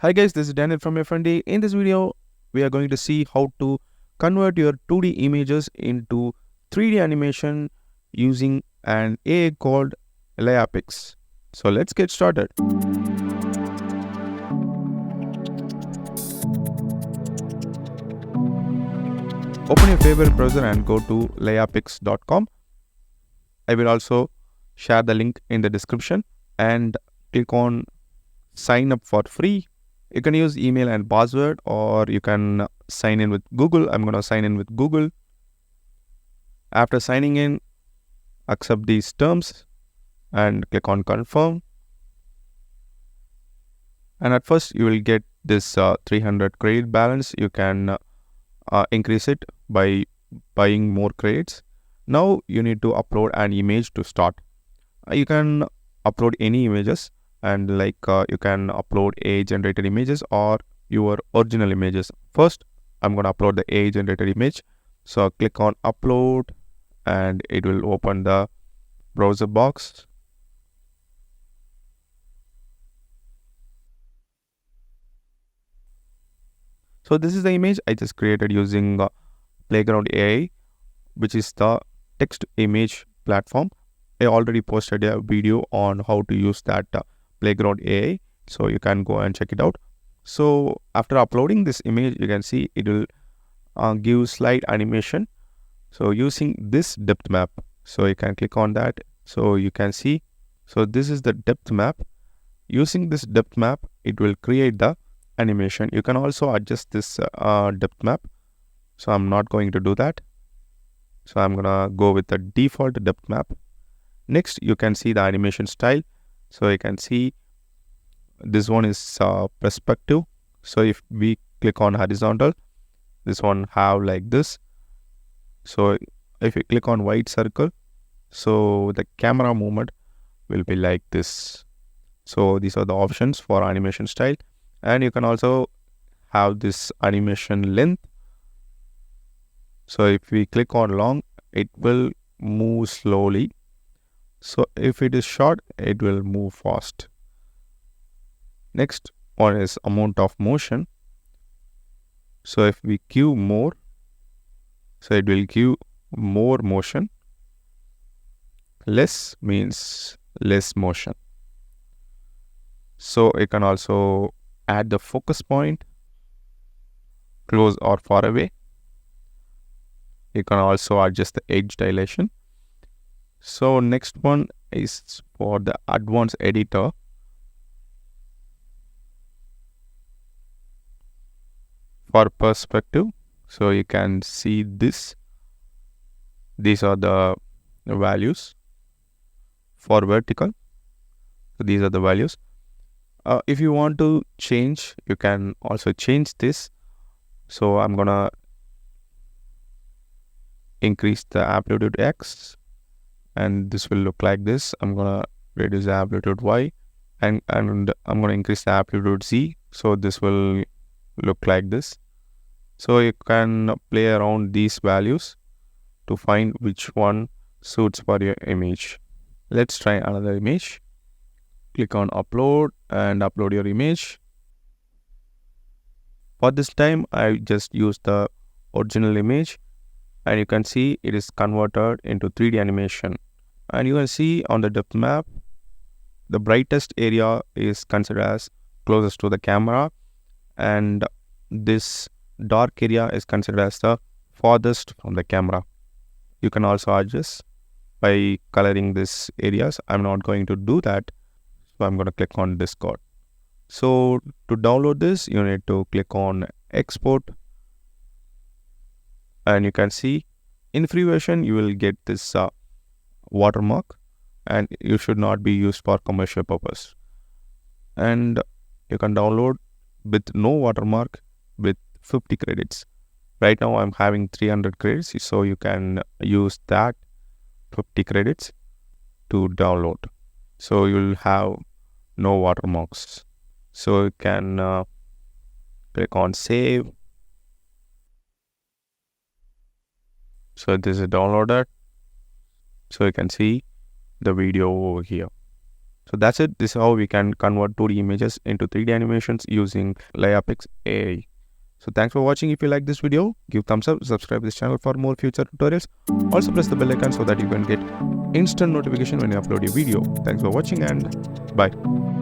Hi guys, this is Daniel from FND. In this video, we are going to see how to convert your 2D images into 3D animation using an AI called Leiapix. So let's get started. Open your favorite browser and go to leiapix.com. I will also share the link in the description and click on sign up for free. You can use email and password, or you can sign in with Google. I'm going to sign in with Google. After signing in, accept these terms and click on confirm. And at first you will get this 300 credit balance. You can increase it by buying more credits. Now you need to upload an image to start. You can upload any images, and you can upload AI generated images or your original images. First, I'm going to upload the AI generated image. So click on upload and it will open the browser box. So this is the image I just created using Playground AI, which is the text image platform. I already posted a video on how to use that Playground AI, so you can go and check it out. So after uploading this image, you can see it will give slide animation. So using this depth map, so you can click on that. So you can see, so this is the depth map. Using this depth map, it will create the animation. You can also adjust this depth map. So I'm not going to do that. So I'm gonna go with the default depth map. Next, you can see the animation style. So you can see this one is perspective. So if we click on horizontal, this one have like this. So if you click on white circle, so the camera movement will be like this. So these are the options for animation style. And you can also have this animation length. So if we click on long, it will move slowly. So if it is short, it will move fast. Next one is amount of motion. So if we give more, so it will give more motion. Less means less motion. So you can also add the focus point, close or far away. You can also adjust the edge dilation. So next one is for the advanced editor. For perspective, so you can see this. These are the values. For vertical, so these are the values. If you want to change, you can also change this. So I'm gonna increase the amplitude X, and this will look like this. I'm gonna reduce the amplitude Y, and I'm gonna increase the amplitude Z. So this will look like this. So you can play around these values to find which one suits for your image. Let's try another image. Click on upload and upload your image. For this time, I just used the original image, and you can see it is converted into 3D animation. And you can see on the depth map, the brightest area is considered as closest to the camera, and this dark area is considered as the farthest from the camera. You can also adjust by coloring these areas. I'm not going to do that, so I'm going to click on Discord. So to download this, you need to click on export, and you can see in free version you will get this watermark, and you should not be used for commercial purpose. And you can download with no watermark with 50 credits. Right now I'm having 300 credits, so you can use that 50 credits to download. So you'll have no watermarks. So you can click on save. So this is downloaded. So you can see the video over here. So that's it. This is how we can convert 2D images into 3D animations using Leiapix AI. So thanks for watching. If you like this video, give thumbs up, subscribe to this channel for more future tutorials. Also press the bell icon so that you can get instant notification when I upload a video. Thanks for watching and bye.